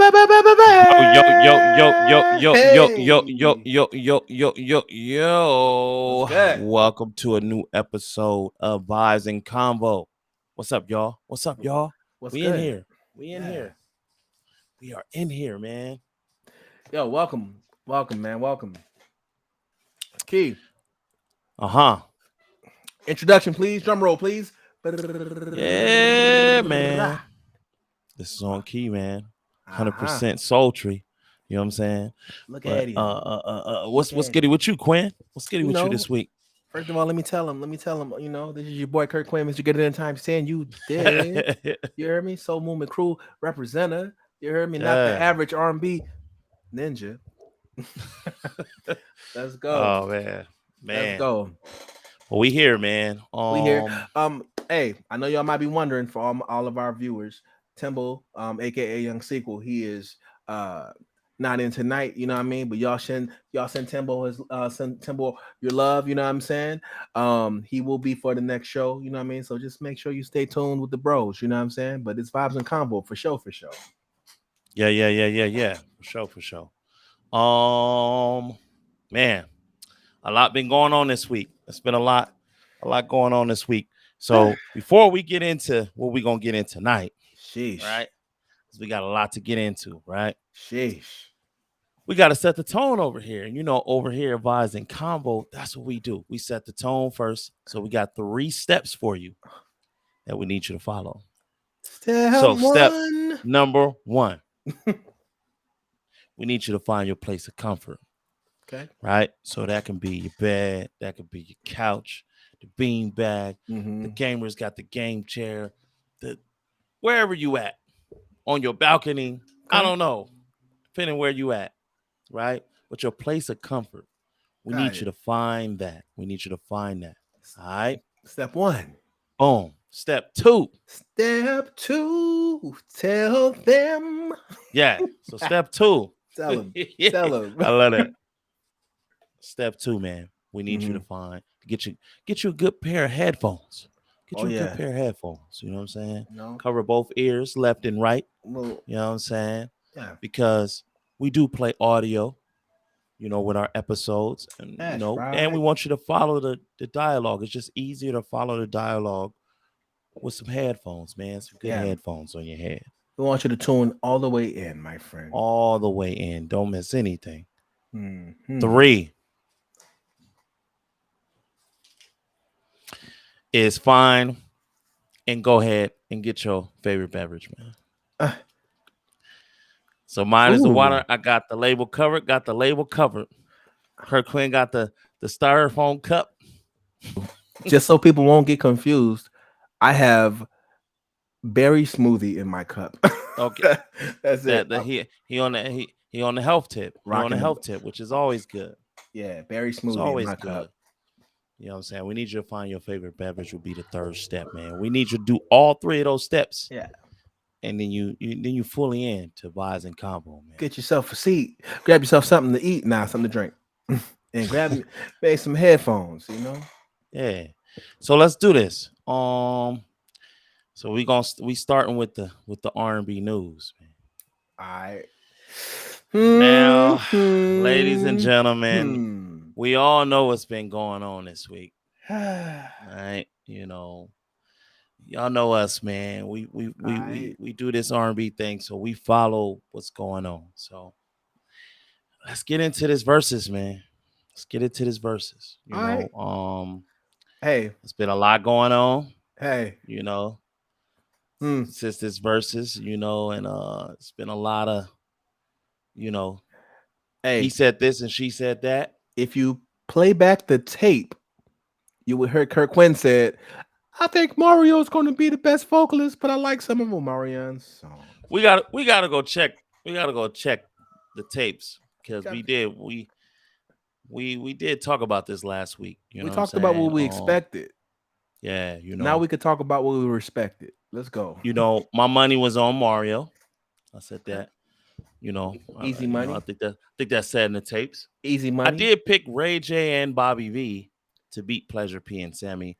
Hey, what's yo. good? Welcome to a new episode of Vibes and Convo. What's up, y'all? What's up, y'all? What's We in good? here. We in Yeah. here. We are in here, man. Yo, welcome, man, welcome. Key, Uh-huh. introduction, please. Drum roll, please. Yeah, man. This is on key, man. Uh-huh. 100% sultry. You know what I'm saying? Look But at him. what's Look what's at goody him. with you, Quinn? What's goody You with you know, this week? first of all, let me tell him, this is your boy Kirk Quinn, Mr. Get It In Time saying you did. You heard me? Soul Movement Crew representative. You heard me? Not the Yeah. average R&B ninja. Let's go. Oh man. Let's Man. go. Well, we here, man. We here. Hey, I know y'all might be wondering for all of our viewers, Timbo, aka Young Sequel, he is uh not in tonight, you know what I mean? But y'all send Timbo send Timbo your love, you know what I'm saying? He will be for the next show, you know what I mean? So just make sure you stay tuned with the bros, you know what I'm saying? But it's vibes and combo for sure, for sure. Yeah. For sure, for sure. Man, a lot been going on this week. It's been a lot going on this week. So before we get into what we're gonna get in tonight, Sheesh. right? Because we got a lot to get into, right? Sheesh. We got to set the tone over here. And over here, Vibes and Combo, that's what we do. We set the tone first. So we got 3 steps for you that we need you to follow. Step So step one. number 1, we need you to find your place of comfort. Okay. Right? So that can be your bed, that could be your couch, the bean bag, the Mm-hmm. gamer's got the game chair, the wherever you at, on your balcony, I Okay. don't know, depending where you at, right? But your place of comfort, we Got need you it. to find that. We need you to find that. All right? Step one. Boom. Step 2. Step two, tell them. Yeah. So step 2. Tell them. Yeah, Tell them. I love that. Step 2, man. We need you Hmm. to get you a good pair of headphones. Get Oh you a good yeah. pair of headphones. You know what I'm saying? No. Cover both ears, left and right. Well, You know what I'm saying? yeah. Because we do play audio, with our episodes, That's and we right. want you to follow the dialogue. It's just easier to follow the dialogue with some headphones, man. Some good Yeah. headphones on your head, We want you to tune all the way in, my friend. all the way in. Don't miss anything. Hmm. 3 is fine, and go ahead and get your favorite beverage, man. Uh, So mine is the ooh. water. I got the label covered. Got the label covered. Kirk Quinn got the styrofoam cup. Just so people won't get confused, I have berry smoothie in my cup. Okay, That's it. that I'm he on the health tip. He on the rocking the health tip, which is always good. yeah berry It's smoothie in always my cup. good. You know what I'm saying? We need you to find your favorite beverage. Will be the 3rd step, man. We need you to do all 3 of those steps, Yeah. and then you fully in to Vibes and Combo, man. Get yourself a seat. Grab yourself something to eat now, something to drink, and make some headphones. Yeah. So let's do this. So we starting with the R&B news, man. All right. Now, ladies and Hmm. gentlemen, Hmm. we all know what's been going on this week, All right? Y'all know us, man. right. We do this R&B thing, so we follow what's going on. So let's get into this verses, man. Let's get into this verses. All right. Hey. It's been a lot going on, Hey. you know, Hmm. since this verses, and it's been a lot of, you know, he Hey. said this and she said that. If you play back the tape, you would hear Kirk Quinn said, "I think Mario's going to be the best vocalist, but I like some of Omarion's songs." We gotta go check. We gotta go check the tapes because Got- we did talk about this last week. You We know what I'm talked about saying? what we expected. Yeah, Now we could talk about what we respected. Let's go. my money was on Mario. I said Okay. that. Easy money. I think that said in the tapes. Easy I money. did pick Ray J and Bobby V to beat Pleasure P and Sammy,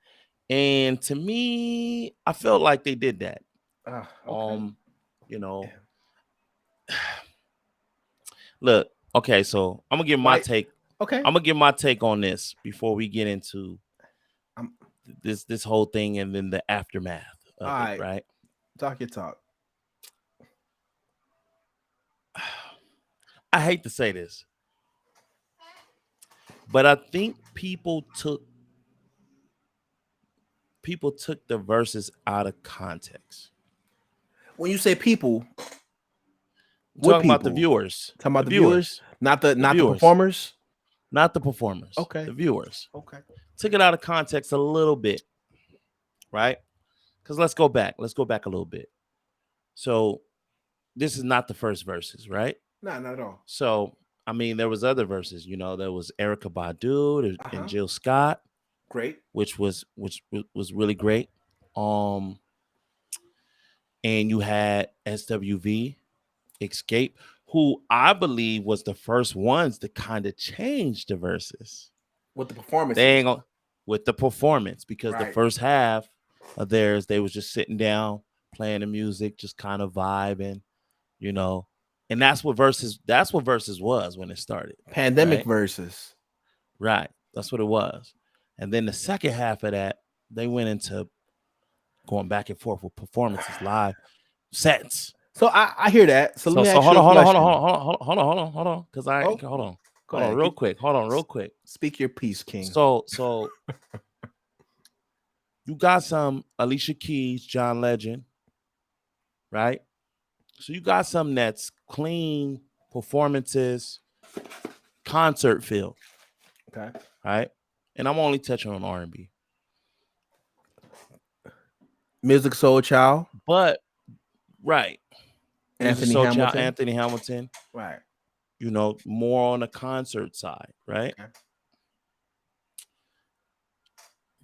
and to me, I felt like they did that. Okay. You know, look. Okay, so I'm gonna give my Why? take. Okay. I'm gonna give my take on this before we get into I'm this whole thing and then the aftermath all of it. right. Right. Talk your talk. I hate to say this, but I think people took the verses out of context. When you say people, I'm what talking about the people? viewers, Talking the about the viewers, viewers, not the the not the viewers, performers. not the performers, Okay. the viewers. Okay. Took it out of context a little bit, right? Because let's go back. Let's go back a little bit. So this is not the first verses, right? Nah, not at all. So I mean, there was other verses. There was Erica Badu Uh and huh. Jill Scott, Great. which was really great. Um, and you had SWV Escape, who I believe was the first ones to kind of change the verses. With the They performances. ain't gonna, with the performance, because the Right. first half of theirs, they was just sitting down, playing the music, just kind of vibing, you know. And that's what verses was when it started, Pandemic right? verses. Right. That's what it was. And then the second half of that, they went into going back and forth with performances, live sets. So I hear that. So let So me so ask hold you a on, hold on, hold on, question. hold on, hold on, hold on, hold on, because I Oh, hold on, go ahead. real quick, real quick. Speak your piece, King. So you got some Alicia Keys, John Legend, right? So you got some that's clean performances, concert feel, Okay. right? And I'm only touching on R&B, Music Soul Child. but right, Music Anthony Soul Child, Hamilton. Anthony Hamilton, Right. more on the concert side, right? Okay.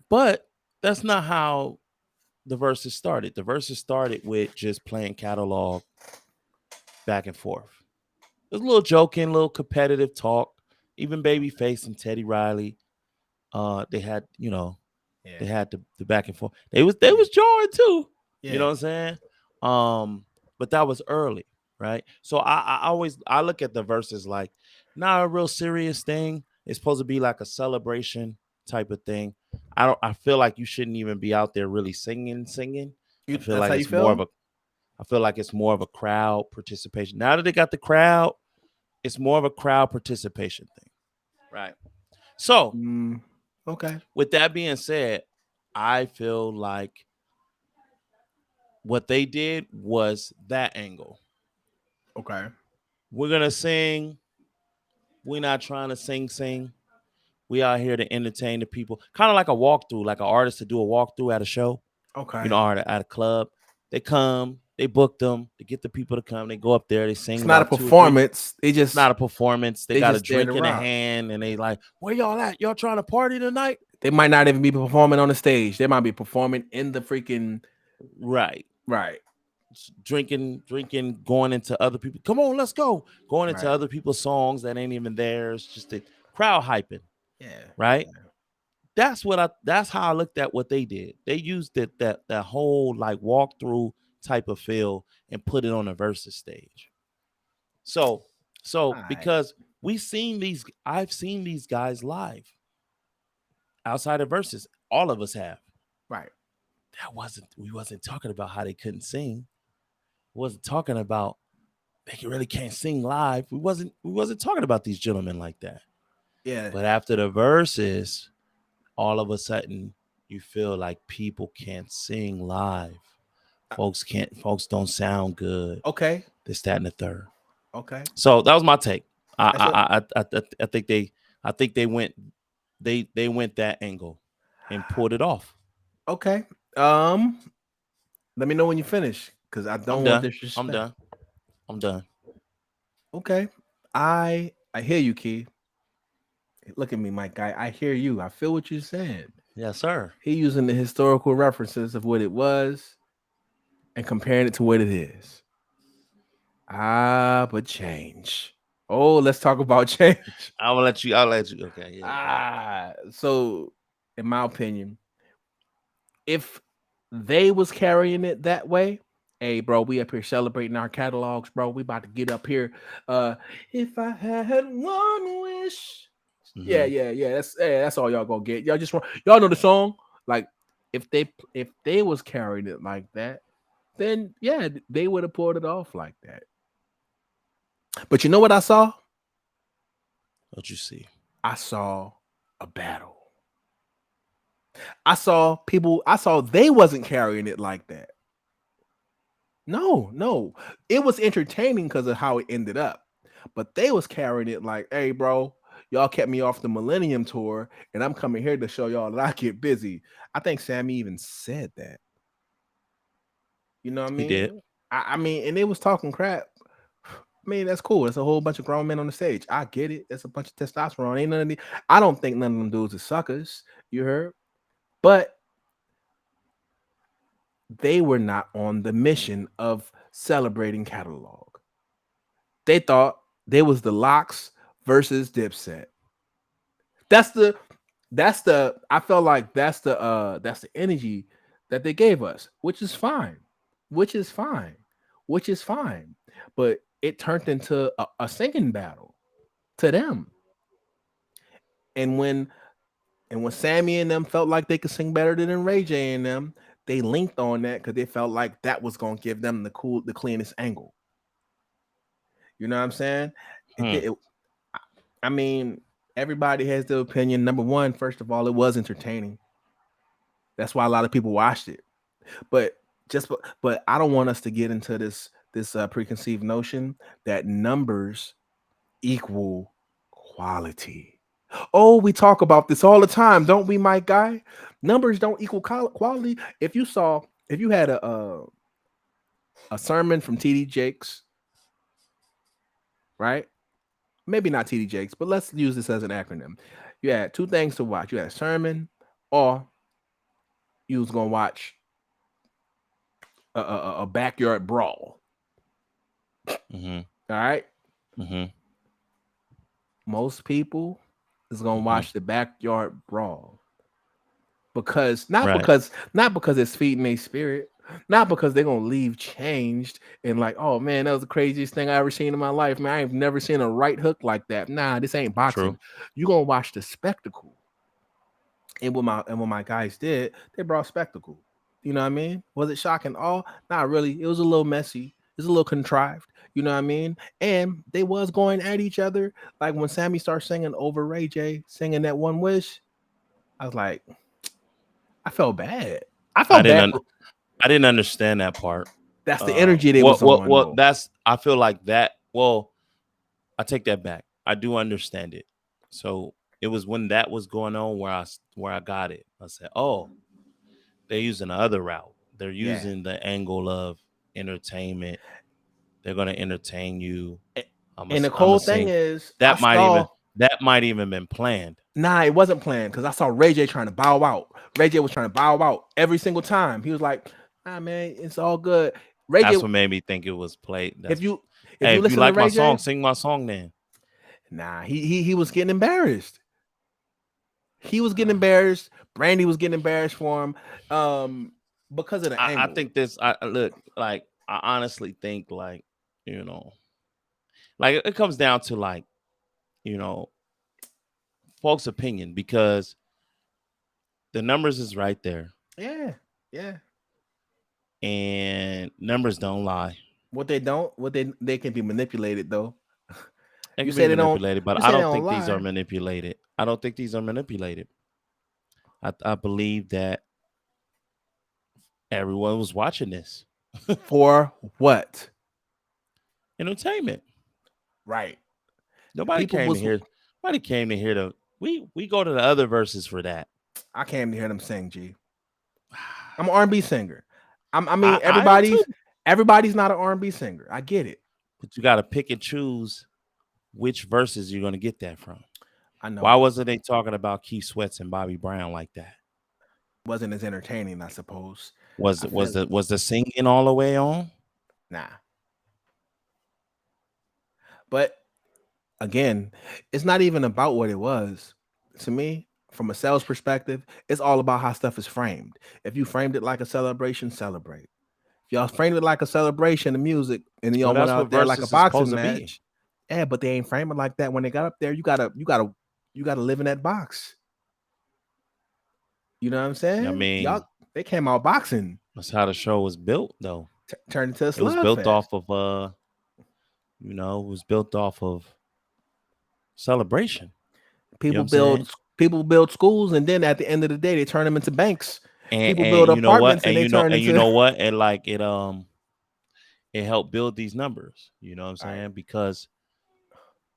But that's not how the verses started. The verses started with just playing catalog back and forth. There's a little joking, a little competitive talk. Even Babyface and Teddy Riley, they had, Yeah. they had the back and forth. They was jarring too. You know Yeah. what I'm saying? But that was early, right? So I always I look at the verses like not a real serious thing. It's supposed to be like a celebration type of thing. I feel like you shouldn't even be out there really singing. I You. feel That's like how you it's more of feel. a I feel like it's more of a crowd participation. Now that they got the crowd, it's more of a crowd participation thing. Right. So, Mm, okay. with that being said, I feel like what they did was that angle. Okay. We're going to sing. We're not trying to sing. We out here to entertain the people. Kind of like a walkthrough, like an artist to do a walkthrough at a show, Okay. or at a club. They come, they book them, they get the people to come, they go up there, they sing It's not a about two or three. performance. It's not a performance. They They got a just there to drink in a rock. hand and they like, where y'all at? Y'all trying to party tonight? They might not even be performing on the stage. They might be performing in the freaking Right. right. Drinking, going into other people. Come on, let's go. Going into Right. other people's songs that ain't even theirs. Just the crowd hyping, Yeah. right? That's how I looked at what they did. They used that whole like walkthrough type of feel and put it on a versus stage. So All so right. because I've seen these guys live outside of verses. All of us have. Right. We wasn't talking about how they couldn't sing. We wasn't talking about they really can't sing live. We wasn't talking about these gentlemen like that. Yeah. But after the verses, all of a sudden you feel like people can't sing live. Uh, Folks don't sound good. Okay. This, that, and the third. Okay. So that was my take. That's your I think they went that angle and pulled it off. okay. Um. Let me know when you finish, because I I'm don't want done. I'm disrespect. done. I'm done. Okay. I hear you, Key. Look at me, Mike. I hear you. I feel what you're saying. Yes, sir. He using the historical references of what it was and comparing it to what it is. But change. Oh, let's talk about change. I'll let you. Okay, yeah, go ahead. So in my opinion, if they was carrying it that way, Hey, bro, we up here celebrating our catalogs, bro. We about to get up here. Uh, if I had one wish. Yeah, Hmm. yeah. That's all y'all gonna get. Y'all know the song. Like, if they was carrying it like that, then yeah, they would have pulled it off like that. But you know what I saw? What you see? I saw a battle. I saw people. I saw they wasn't carrying it like that. No, no. It was entertaining because of how it ended up. But they was carrying it like, hey, bro, y'all kept me off the Millennium Tour, and I'm coming here to show y'all that I get busy. I think Sammy even said that. You know what I He did. mean? I mean, and they was talking crap. I mean, that's cool. It's a whole bunch of grown men on the stage. I get it. It's a bunch of testosterone. Ain't none of the. I don't think none of them dudes are suckers. You heard? But they were not on the mission of celebrating catalog. They thought they was the Locks versus Dipset. That's the that's the I felt like that's the energy that they gave us, which is fine. Which is fine. Which is fine. But it turned into a singing battle to them. And when Sammy and them felt like they could sing better than Ray J and them, they linked on that because they felt like that was gonna give them the cleanest angle. You know what I'm saying? It, Hmm. did- it I mean, everybody has their opinion. Number one, first of all, it was entertaining. That's why a lot of people watched it. But but I don't want us to get into this preconceived notion that numbers equal quality. Oh, we talk about this all the time, don't we, Mike Guy? Numbers don't equal quality. If you had a sermon from TD Jakes, right? Maybe not TD Jakes, but let's use this as an acronym. You had two things to watch. You had a sermon, or you was gonna watch a backyard brawl. Hmm. All right, Hmm. most people is gonna Hmm. watch the backyard brawl because not Right. because not because it's feeding their spirit, not because they're gonna leave changed and like, oh man, that was the craziest thing I ever seen in my life. Man, I've never seen a right hook like that. Nah, this ain't True. boxing. You gonna watch the spectacle. And what my guys did, they brought spectacle. You know what I mean? Was it shocking? Oh, not really. It was a little messy. It's a little contrived. You know what I mean? And they was going at each other. Like when Sammy started singing over Ray J, singing that one wish, I was like, I felt bad. I I felt didn't. bad. I didn't understand that part. That's the energy they was What? What? on What? though. That's. I feel like that. Well, I take that back. I do understand it. So it was when that was going on where I got it. I said, "Oh, they're using the other route. They're Yeah. using the angle of entertainment. They're gonna entertain you. A- I'm a. And the I'm a cool thing sing. is, I That might even. saw. That might even been planned. Nah, it wasn't planned because I saw Ray J trying to bow out. Ray J was trying to bow out every single time. He was like, "Ah, man, it's all good." Ray J, That's what made me think it was played. if That's. you if Hey, you if you listen to like my Ray song, J, sing my song then. nah, he was getting embarrassed. He was getting embarrassed. Brandy was getting embarrassed for him, because of the I angle. think this. I look like. I honestly think like you know, like it comes down to like you know, folks' opinion because the numbers is right there, Yeah, yeah. and numbers don't lie. What they don't, what they can be manipulated though. It You can be say they don't. manipulated, but You I say they don't don't think these are lie manipulated. I don't think these are manipulated. I believe that everyone was watching this for what? entertainment. Right. Nobody People came to was. hear. Nobody came to hear the. We go to the other verses for that. I came to hear them sing. G. I'm an R&B singer. I mean, I am too. everybody's not an R&B singer. I get it. But you got to pick and choose which verses you're going to get that from. I Why know. wasn't they talking about Keith Sweats and Bobby Brown like that? Wasn't as entertaining, I suppose. Was I was feel the was the singing all the way on? nah. But again, it's not even about what it was. To me, from a sales perspective, it's all about how stuff is framed. If you framed it like a celebration, celebrate. y'all framed it like a celebration of music, and then Well, y'all went that's what out there like a versus is supposed boxing to be. match. Yeah, but they ain't frame it like that. When they got up there, you gotta live in that box. You know what I'm I saying? Y'all, mean, they came out boxing, that's how the show was built, though. turned into a It was built slugfest. off of it was built off of celebration. You know what People I'm saying? build people build schools, and then at the end of the day, they turn them into banks. People And build you know what? apartments, and they turn And you into know what? And like it helped build these numbers. You know what I'm all right. saying?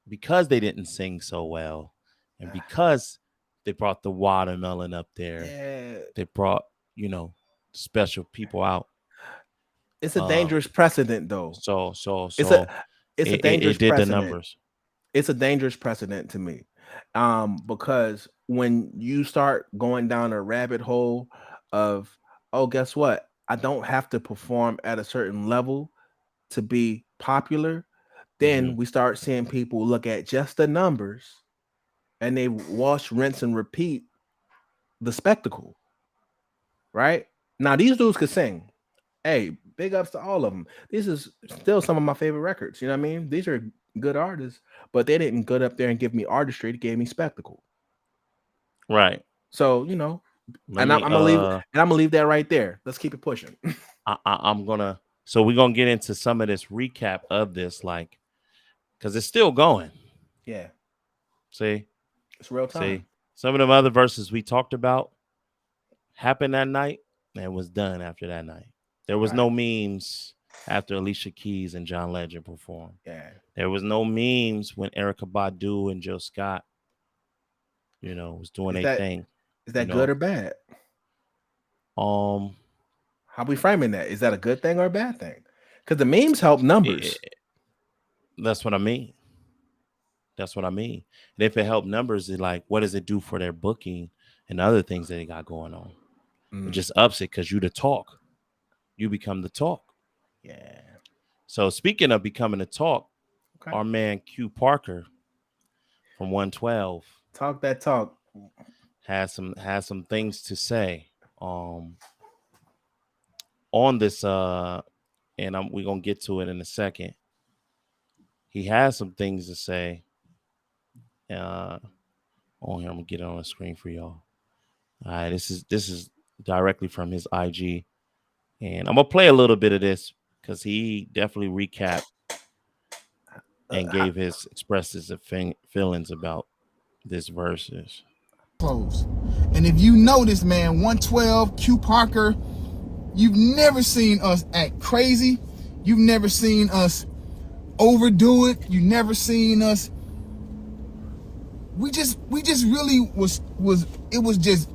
Because they didn't sing so well, and because they brought the watermelon up there, Yeah, they brought special people out. it's a Um, dangerous precedent, though. so so It's a so it's a it dangerous did the precedent. numbers. It's a dangerous precedent to me, because when you start going down a rabbit hole of, oh, guess what? I don't have to perform at a certain level to be popular. Hmm. Then we start seeing people look at just the numbers, and they wash, rinse, and repeat the spectacle. Right now, these dudes could sing. Hey, big ups to all of them. This is still some of my favorite records. You know what I mean? These are good artists, but they didn't get up there and give me artistry. They gave me spectacle. Right. So Let and I'm, me I'm gonna leave, and I'm gonna leave that right there. Let's keep it pushing. I'm gonna so we're gonna get into some of this recap of this, like, because it's still going. Yeah, See, it's real see, time. some of them other verses we talked about happened that night and was done after that night. There was Right. no memes after Alicia Keys and John Legend performed. Yeah. There was no memes when Erica Badu and Jill Scott, was doing Is a that thing. is You that good know, or bad? um, How we framing that? Is that a good thing or a bad thing? Because the memes help it, numbers. that's what I mean. That's what I mean. And if it helped numbers, it like, what does it do for their booking and other things that they got going on? It Mm, just ups it because you the talk. You become the talk. yeah. So speaking of becoming the talk, Okay. our man Q Parker from 112 Talk that talk. has some things to say on this and we're gonna get to it in a second. He has some things to say uh on here. I'm gonna get it on the screen for y'all. All right, this is directly from his IG, and I'm gonna play a little bit of this because he definitely recapped and How, gave his expressed his feelings about this verses. Close. And if you notice, man, 112, Q Parker, you've never seen us act crazy. You've never seen us overdo it. You've never seen us. We just really was it was just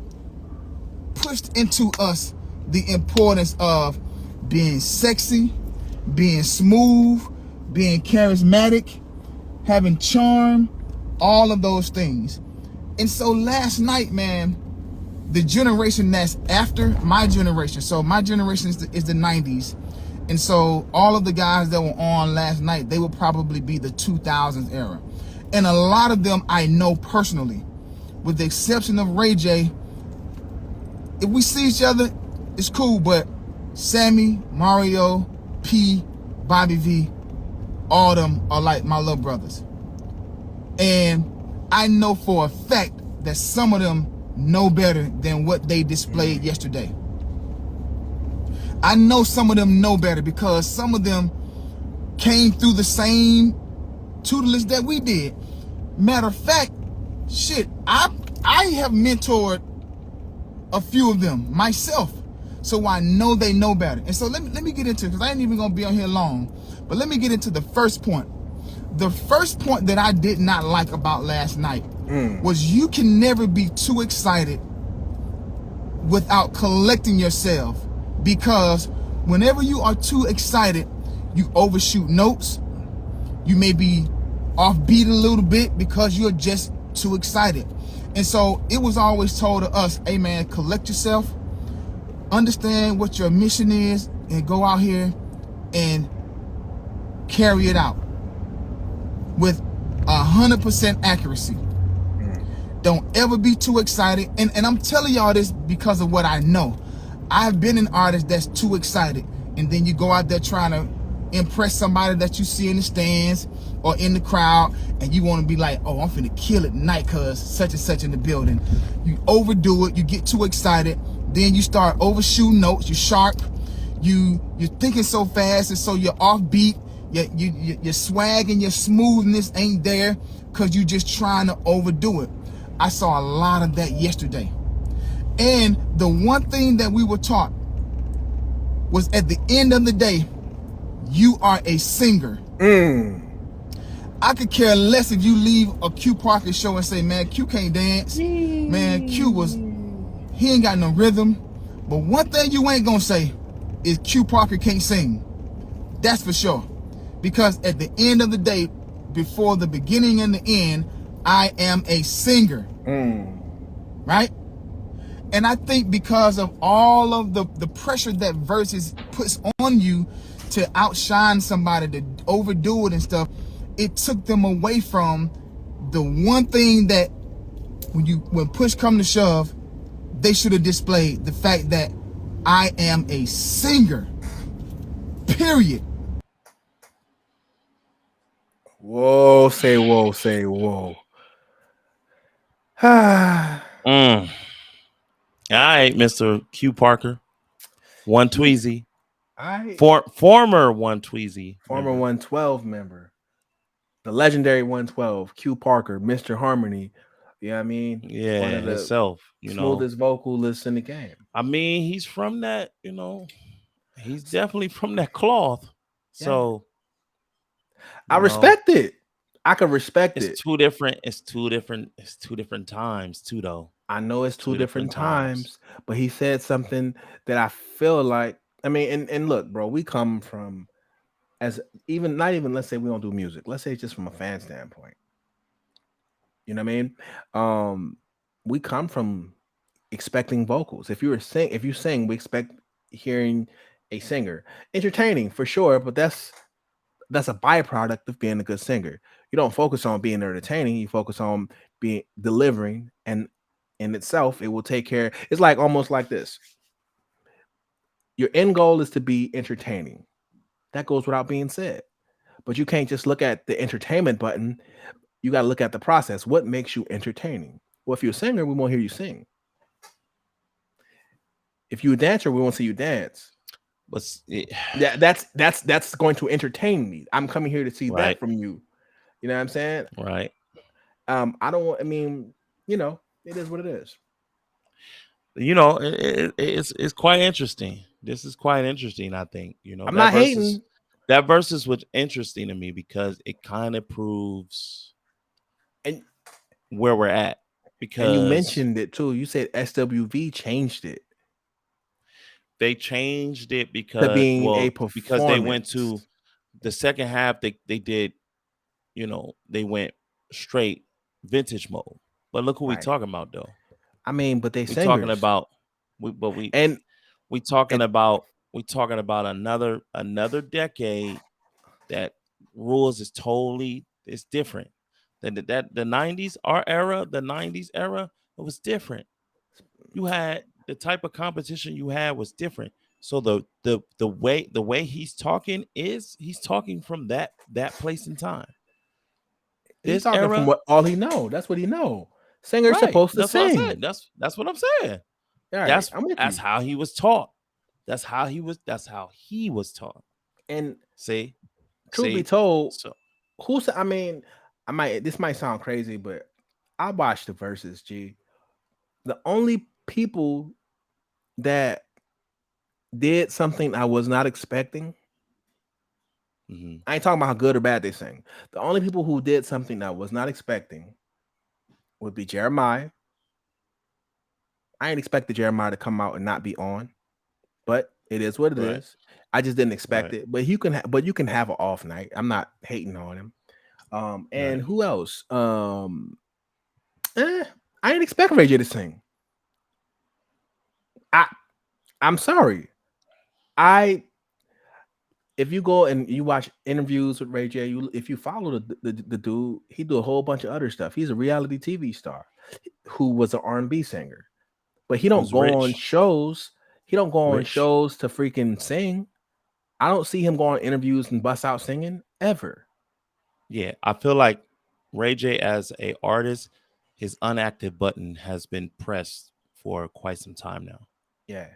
pushed into us the importance of being sexy, being smooth, being charismatic, having charm, all of those things. And so last night, man, the generation that's after my generation, so my generation is the 90s, and so all of the guys that were on last night, they would probably be the 2000s era, and a lot of them I know personally, with the exception of Ray J. If we see each other, it's cool, but Sammy, Mario, P, Bobby V, all of them are like my little brothers. And I know for a fact that some of them know better than what they displayed yesterday. I know some of them know better because some of them came through the same tutelage that we did. Matter of fact, shit, I have mentored a few of them myself, so I know they know better. And so let me get into it, because I ain't even gonna be on here long, but let me get into the first point. The first point that I did not like about last night was you can never be too excited without collecting yourself, because whenever you are too excited, you overshoot notes. You may be offbeat a little bit because you're just too excited. And so it was always told to us, hey man, collect yourself, understand what your mission is, and go out here and carry it out with 100% accuracy. Don't ever be too excited. And I'm telling y'all this because of what I know. I've been an artist that's too excited. and then you go out there trying to impress somebody that you see in the stands or in the crowd, and you want to be like, oh, I'm finna kill it tonight cause such and such in the building. You overdo it, you get too excited, then you start overshooting notes, you're sharp, you're thinking so fast, and so you're offbeat, your swag and your smoothness ain't there because you just trying to overdo it. I saw a lot of that yesterday. And the one thing that we were taught was, at the end of the day, you are a singer. I could care less if you leave a Q Parker show and say, man, Q can't dance. Man, he ain't got no rhythm. But one thing you ain't gonna say is Q Parker can't sing. That's for sure. Because at the end of the day, before the beginning and the end, I am a singer. Right? And I think because of all of the pressure that Versus puts on you to outshine somebody, to overdo it and stuff, it took them away from the one thing that when push come to shove, they should have displayed: the fact that I am a singer. Period. Whoa, say whoa, say whoa. All right, Mr. Q Parker. One Tweezy. Former One Tweezy. Former 112 member. The legendary 112, Q Parker, Mr. Harmony. You know what I mean? Yeah, one of the himself, smoothest vocalists in the game. I mean, he's from that, he's definitely from that cloth. So I respect it. I can respect it. It's two different times too, though. I know it's two different times, but he said something that I feel like, I mean, and look, bro, we come from, as even not even, let's say we don't do music, let's say just from a fan standpoint. You know what I mean? We come from expecting vocals. If you sing, we expect hearing a singer. Entertaining for sure, but that's a byproduct of being a good singer. You don't focus on being entertaining, you focus on being delivering, and in itself, it will take care. It's like almost like this. Your end goal is to be entertaining. That goes without being said. But you can't just look at the entertainment button. You got to look at the process. What makes you entertaining? Well, if you're a singer, we won't hear you sing. If you're a dancer, we won't see you dance. But that's going to entertain me. I'm coming here to see that from you. You know what I'm saying? Right. I don't want. I mean, it is what it is. It's quite interesting. This is quite interesting. I think I'm not hating. That Versus was interesting to me because it kind of proves where we're at. Because you mentioned it too. You said SWV changed it. They changed it because they went to the second half. They did, they went straight vintage mode. But look who we talking about though. I mean, but we talking about another decade that rules is totally different. The 90s, our era, the 90s era, it was different. You had the type of competition you had was different. So the way he's talking from that place in time. He's talking from what all he know. That's what he know. Singer's supposed to sing. That's what I'm saying. Right, that's how he was taught. That's how he was taught. And see, truth be told, I mean, this might sound crazy, but I watched the Versus, G. The only people that did something I was not expecting. I ain't talking about how good or bad they sing. The only people who did something I was not expecting would be Jeremiah. I ain't expected Jeremiah to come out and not be on, but it is what it is. I just didn't expect it. But you can have an off night. I'm not hating on him. And who else? I didn't expect Ray J to sing. I'm sorry. If you go and you watch interviews with Ray J, if you follow the dude, he do a whole bunch of other stuff. He's a reality TV star who was an R&B singer, but he don't go on shows. He don't go on shows to freaking sing. I don't see him go on interviews and bust out singing ever. Yeah, I feel like Ray J as a artist, his unactive button has been pressed for quite some time now. Yeah.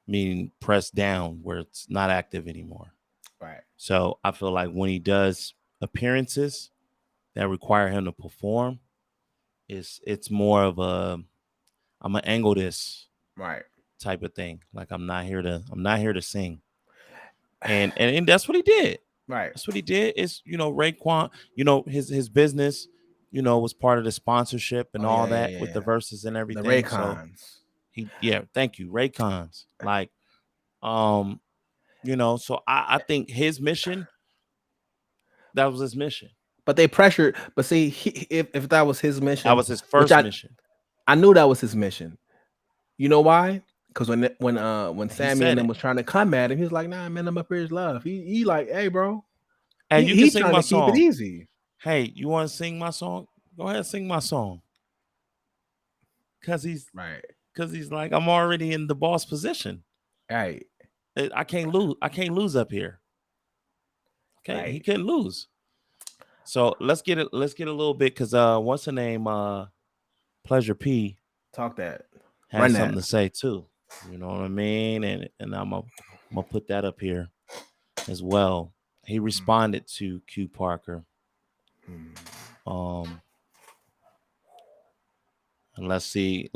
Meaning pressed down where it's not active anymore. Right. So I feel like when he does appearances that require him to perform, it's more of a I'm gonna angle this Right. type of thing. Like I'm not here to sing. And that's what he did. Right. That's what he did. Is Raekwon, his business, was part of the sponsorship and Oh, all yeah, that yeah, with the yeah. verses and The everything. So Raycons. thank you, Raycons. Like, so I think his mission, that was his mission. But they pressured. But see, if that was his mission, That was his which first mission. I knew that was his mission. You know why? Because when He Sammy said and them it. was trying to come at him, he was like, "Nah, man, I'm up here is love." He like, "Hey, bro." And you can He sing trying my to keep it song. easy. Hey, you want to sing my song? Go ahead, sing my song. Cause he's like, I'm already in the boss position. Right. I can't lose. I can't lose up here. Okay, Right. he couldn't lose. So let's get it. Let's get a little bit because what's the name? Pleasure P Talk that. has Run something that. to say too. You know what I mean? And I'm gonna put that up here as well. He responded to Q Parker. And let's see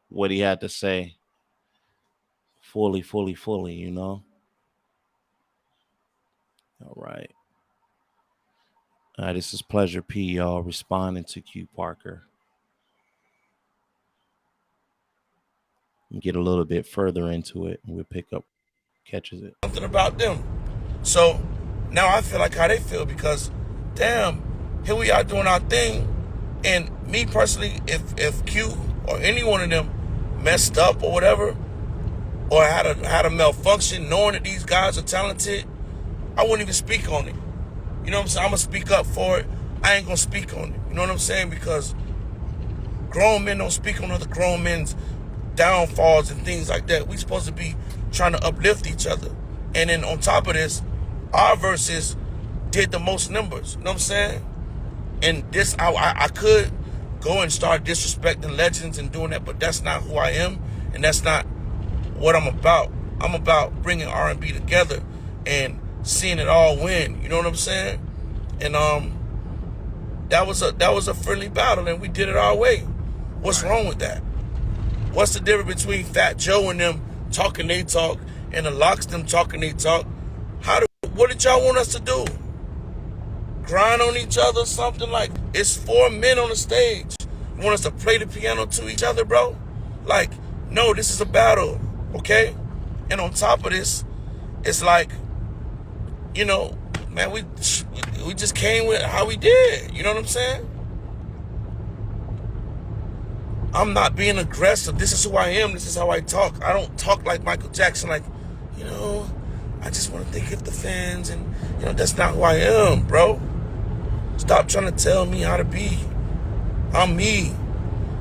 what he had to say. Fully. All right. This is Pleasure P, y'all, responding to Q Parker. And get a little bit further into it, and we'll pick up, catches it. Something about them. So now I feel like how they feel because, damn, here we are doing our thing. And me personally, if Q or any one of them messed up or whatever, or had a malfunction, knowing that these guys are talented, I wouldn't even speak on it. You know what I'm saying? I'm gonna speak up for it. I ain't gonna speak on it. You know what I'm saying? Because grown men don't speak on other grown men's downfalls and things like that. We supposed to be trying to uplift each other. And then on top of this, our verses did the most numbers. You know what I'm saying? And this, I could go and start disrespecting legends and doing that, but that's not who I am, and that's not what I'm about. I'm about bringing R&B together and seeing it all win. You know what I'm saying? And that was a friendly battle, and we did it our way. What's wrong with that? What's the difference between Fat Joe and them talking they talk and the Locks them talking they talk? What did y'all want us to do? Grind on each other or something? Like, it's 4 men on the stage. You want us to play the piano to each other, bro? Like, no, this is a battle, okay? And on top of this, it's like, man, we just came with how we did. You know what I'm saying? I'm not being aggressive. This is who I am. This is how I talk. I don't talk like Michael Jackson, like, I just want to thank the fans. And, that's not who I am, bro. Stop trying to tell me how to be. I'm me.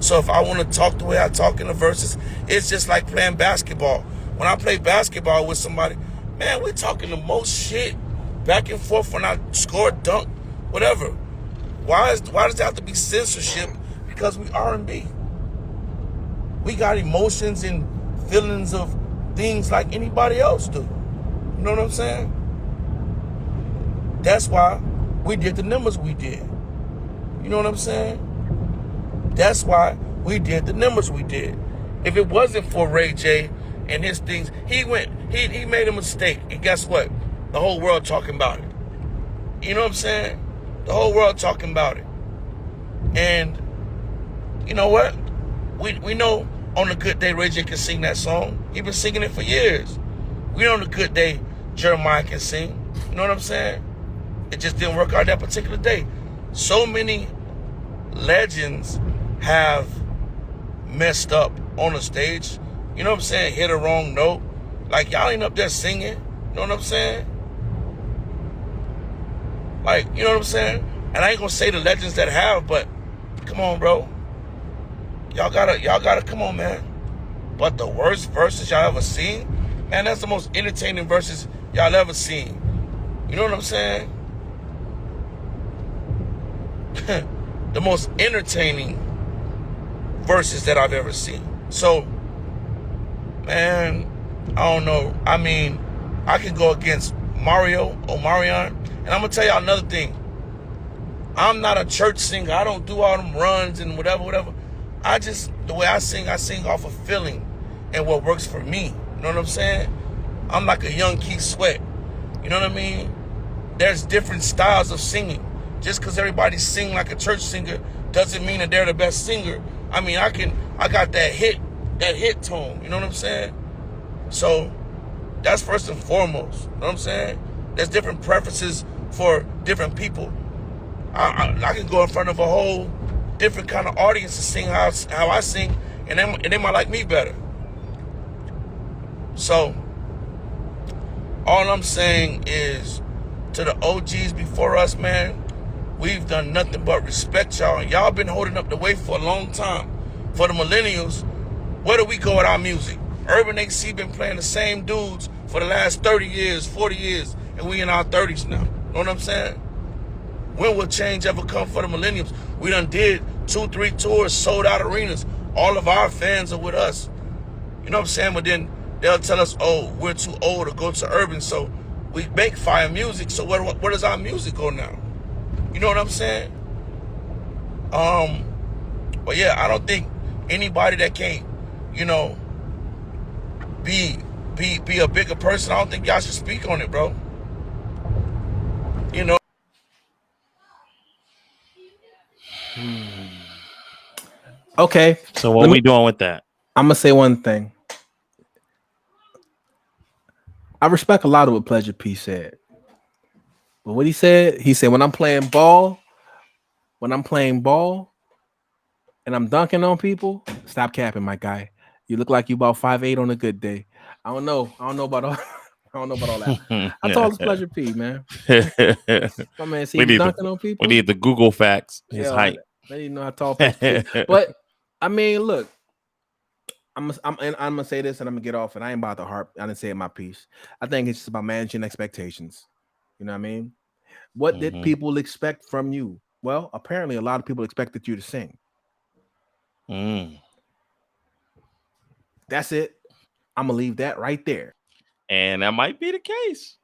So if I want to talk the way I talk in the verses, it's just like playing basketball. When I play basketball with somebody, man, we're talking the most shit back and forth when I score, dunk, whatever. Why does there have to be censorship? Because we R&B. We got emotions and feelings of things like anybody else do. You know what I'm saying? That's why we did the numbers we did. You know what I'm saying? That's why we did the numbers we did. If it wasn't for Ray J and his things, he made a mistake. And guess what? The whole world talking about it. You know what I'm saying? The whole world talking about it. And you know what? We know on a good day Ray J can sing that song. He's been singing it for years. We know on a good day Jeremiah can sing. You know what I'm saying? It just didn't work out that particular day. So many legends have messed up on the stage. You know what I'm saying? Hit a wrong note. Like, y'all ain't up there singing. You know what I'm saying? Like, you know what I'm saying? And I ain't gonna say the legends that have, but come on, bro. Y'all gotta come on, man. But the worst verses y'all ever seen, man, that's the most entertaining verses y'all ever seen. You know what I'm saying? The most entertaining verses that I've ever seen. So, man, I don't know. I mean, I can go against Omarion. And I'm going to tell y'all another thing. I'm not a church singer. I don't do all them runs and whatever. The way I sing off of feeling and what works for me. You know what I'm saying? I'm like a young Keith Sweat. You know what I mean? There's different styles of singing. Just because everybody sing like a church singer doesn't mean that they're the best singer. I mean, I got that hit tone. You know what I'm saying? So that's first and foremost. You know what I'm saying? There's different preferences for different people. I can go in front of a whole different kind of audience and sing how I sing, and they might like me better. So all I'm saying is, to the OGs before us, man, we've done nothing but respect y'all. Y'all been holding up the way for a long time. For the millennials, where do we go with our music? Urban AC been playing the same dudes for the last 30 years, 40 years, and we in our 30s now. Know what I'm saying? When will change ever come for the millennials? We done did 2-3 tours, sold out arenas. All of our fans are with us. You know what I'm saying? But then they'll tell us, oh, we're too old to go to urban, so we make fire music. So where does our music go now? You know what I'm saying? But yeah, I don't think anybody that can't, you know, be a bigger person, I don't think y'all should speak on it, bro. You know. Okay. So what Let me. we doing with that? I'm gonna say one thing. I respect a lot of what Pleasure P said, but what he said when I'm playing ball and I'm dunking on people, stop capping, my guy. You look like you about 5'8" on a good day. I don't know. I don't know about all. I don't know about all that. I told his Pleasure P, man. My man, see we me need dunking on we people. need the Google facts, his Yeah, height. I didn't know how tall Pleasure P is. But I mean, look, I'm gonna say this and I'm gonna get off. And I ain't about to harp. I didn't say it in my piece. I think it's just about managing expectations. You know what I mean? What did Mhm. people expect from you? Well, apparently, a lot of people expected you to sing. Mm. That's it. I'm gonna leave that right there. And that might be the case.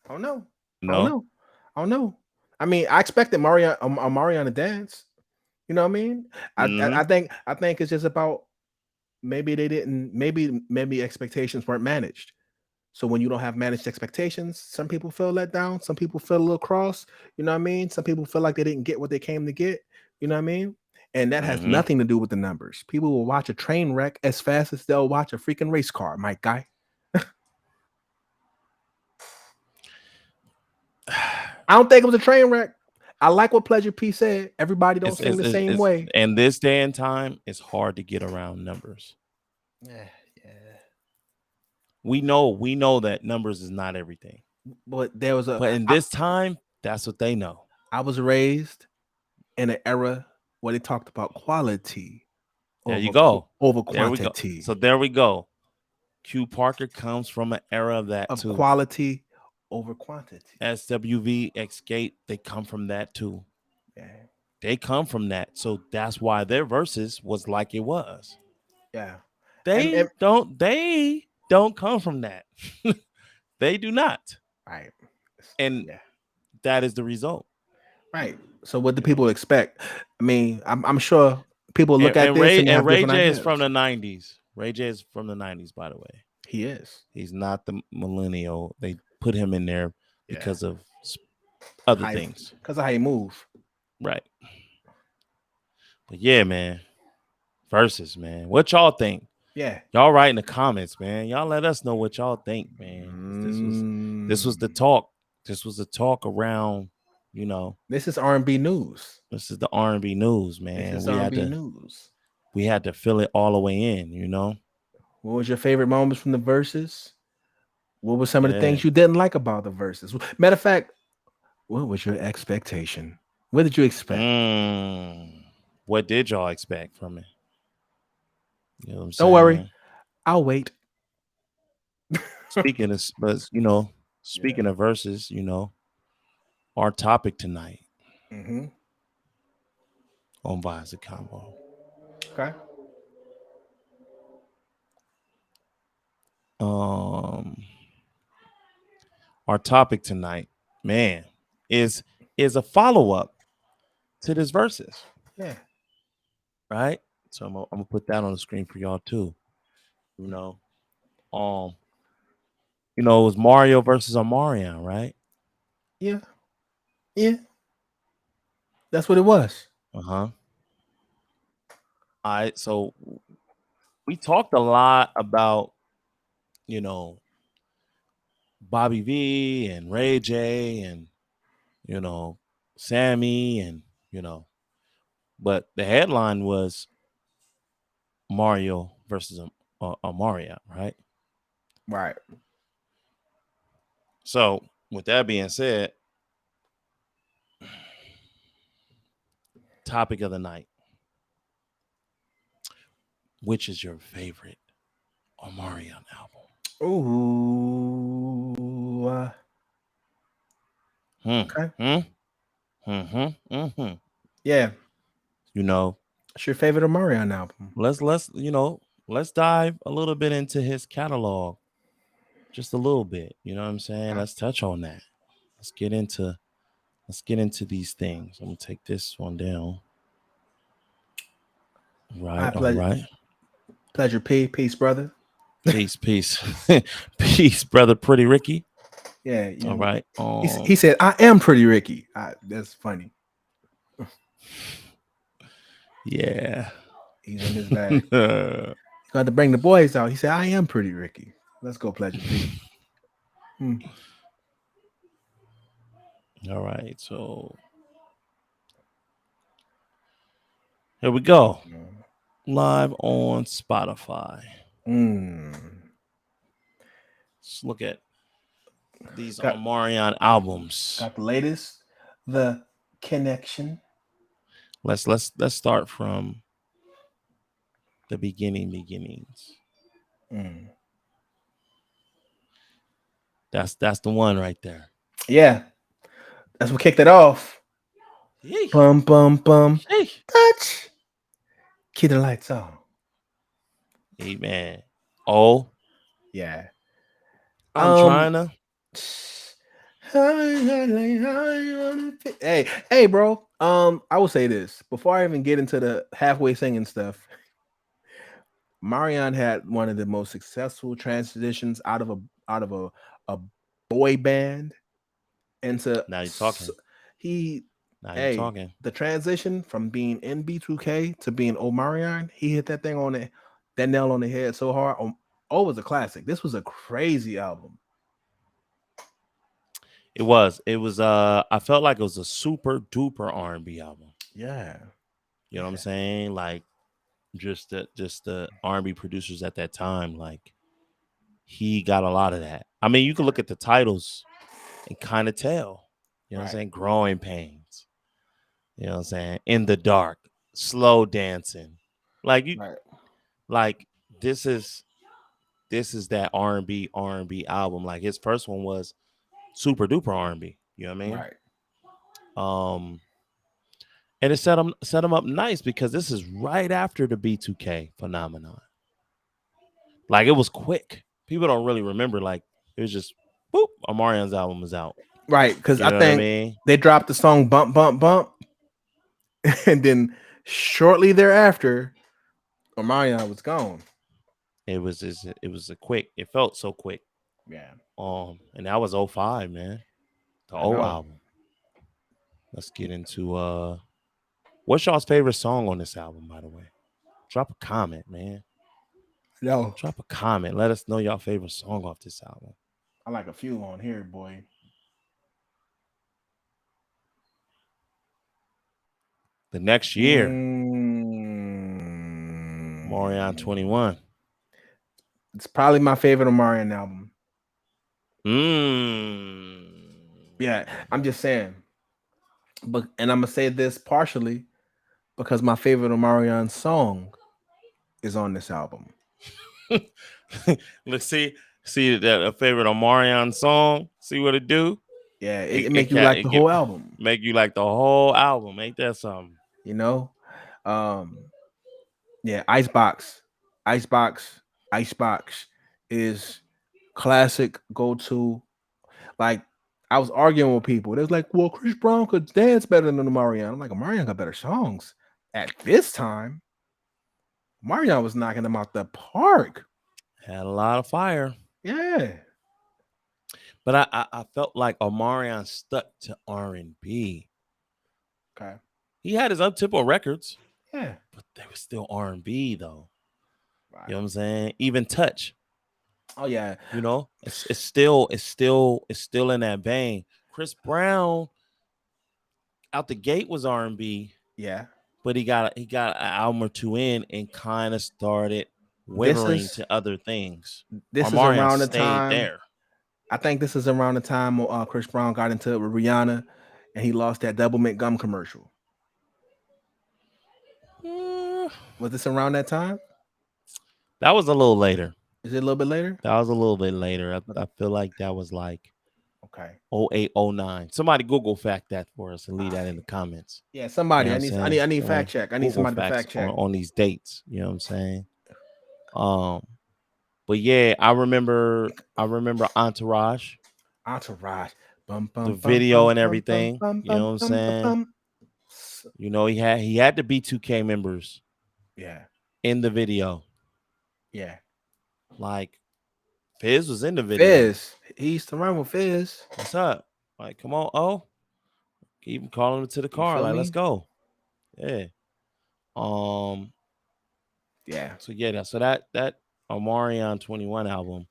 I don't know. I don't No. know. I don't know. I mean, I expected Marion to dance. You know what I mean? Mm-hmm. I think it's just about maybe they didn't. Maybe expectations weren't managed. So when you don't have managed expectations, some people feel let down. Some people feel a little cross. You know what I mean? Some people feel like they didn't get what they came to get. You know what I mean? And that has Mm-hmm. nothing to do with the numbers. People will watch a train wreck as fast as they'll watch a freaking race car, my guy. I don't think it was a train wreck. I like what Pleasure P said. Everybody don't sing the same way. In this day and time, it's hard to get around numbers. Yeah. We know that numbers is not everything. But there was But in this time, that's what they know. I was raised in an era where they talked about quality There you go. over There we go. quantity. So there we go. Q Parker comes from an era of that too. Quality over quantity. SWV, Xgate, they come from that too. Yeah. They come from that. So that's why their verses was like it was. Yeah. They don't come from that. They do not. Right. And that is the result. Right. So what do people expect? I mean, I'm sure people look at this and have Ray different J ideas. is from the 90s. Ray J is from the 90s, by the way. He is. He's not the millennial. They put him in there because of other things. Because of how you move. Right. But yeah, man. Versus, man. What y'all think? Yeah. Y'all write in the comments, man. Y'all let us know what y'all think, man. This was the talk. This was the talk around, you know. This is R&B news. This is the R&B news, man. This is R&B news. We had to fill it all the way in, you know. What was your favorite moments from the verses? What were some of the things you didn't like about the verses? Matter of fact, what was your expectation? What did you expect? What did y'all expect from it? You know what I'm saying? Don't worry. I'll wait. but you know, Yeah. speaking of verses, you know, our topic tonight Mm-hmm. on Vibes of Combo. Okay. Um, our topic tonight, man, is is a follow up to this verses, Yeah. right? So I'm gonna put that on the screen for y'all too. You know, um, it was Mario versus Omarion, right? Yeah. Yeah. That's what it was. Uh huh. All right. So we talked a lot about you know Bobby V and Ray J and you know Sammy and you know, but the headline was Mario versus Omarion, right? Right. So with that being said, topic of the night: which is your favorite Omarion album? Ooh. Hmm. Okay. Hmm. Hmm. Hmm. Yeah. You know, What's your favorite Omarion album? let's dive a little bit into his catalog, just a little bit. You know what I'm saying? I, Let's touch on that. Let's get into let's get into these things. I'm gonna take this one down. I Right, all pleasure, right. pleasure P. Peace, brother. Peace, peace, peace, brother. Pretty Ricky. Yeah. All You know, right. he said, I am pretty Ricky. That's funny. Yeah. He's in his bag. He got to bring the boys out. He said, I am pretty Ricky. Let's go, pleasure P. Hmm. All right. So here we go. Live on Spotify. Mm. Let's look at these Got Omarion albums. got the latest. The Connection. Let's start from the beginnings. Mm. That's the one right there. Yeah. That's what kicked it off. Yay. Bum, bum, bum. Hey. Touch. Keep the lights on. Amen. Oh, Yeah. I'm Um. trying to. Hey, hey, bro. I will say this before I even get into the halfway singing stuff. Marion had one of the most successful transitions out of a boy band into Now you're talking. he Now you're hey talking. the transition from being in B2K to being Omarion, he hit that nail on the head so hard. Was a classic. This was a crazy album. It was. It was. I felt like it was a super duper R&B album. Yeah. You know what I'm Yeah. saying? Like just the R&B producers at that time. Like he got a lot of that. I mean, you can look at the titles and kind of tell. You know what I'm Right. saying? Growing pains. You know what I'm saying? In the dark, slow dancing. Like you, Right. like this is that R&B album. Like his first one was super duper R&B. You know what I mean? Right. Um, and it set him up nice because this is right after the B2K phenomenon. Like it was quick. People don't really remember. Like it was just boop. Omarion's album is out. Right. Because You I know what I think mean? they dropped the song "Bump Bump Bump," and then shortly thereafter, Omarion was gone. It was a quick. It felt so quick. Yeah. And that was '05, man. The I old know. album. Let's get into what's y'all's favorite song on this album, by the way? Drop a comment, man. No. Drop a comment. Let us know y'all favorite song off this album. I like a few on here, boy. The next year, Marion Mm. 21. It's probably my favorite Omarion album. Mm. Yeah, I'm just saying. But and I'm gonna say this partially because my favorite Omarion song is on this album. Let's see. See that a favorite Omarion song? See what it do? Yeah, it make you like the It get whole album. make you like the whole album. Ain't that something? You know, um, yeah, Icebox, Icebox is classic go to. Like I was arguing with people. They was like, "Well, Chris Brown could dance better than Omarion." I'm like, Omarion got better songs at this time. Omarion was knocking them out the park. Had a lot of fire. Yeah. But I felt like Omarion stuck to R&B. Okay. He had his up-tempo records, Yeah. but they were still R&B though. Right. You know what I'm saying? Even Touch, Oh yeah. you know, it's still in that vein. Chris Brown out the gate was R&B, Yeah. but he got an album or two in and kind of started This wavering is to other things. this is Omarion around the stayed time. there. I think this is around the time Chris Brown got into it with Rihanna, and he lost that double mint gum commercial. Mm, Was this around that time? that was a little later. Is it a little bit later? That was a little bit later. I feel like that was like Okay. 08, 09. Somebody Google fact that for us and leave that in the comments. Yeah. You Somebody. know what I I'm need. I saying? need. I need fact check. I need Google somebody to facts fact check. on these dates. You know what I'm saying? Um, but yeah, I remember Entourage, Entourage. Bum the bum bum video bum and bum bum everything. bum You know bum what I'm bum bum. saying? bum. You know, he had the B2K members Yeah. in the video. Yeah. Like Fizz was in the video. Fizz. He used to run with Fizz. What's up? Like, come on, oh, keep calling him to the You car. feel Like, let's me? go. Yeah. Um. Yeah. So yeah, so that Omarion 21 album,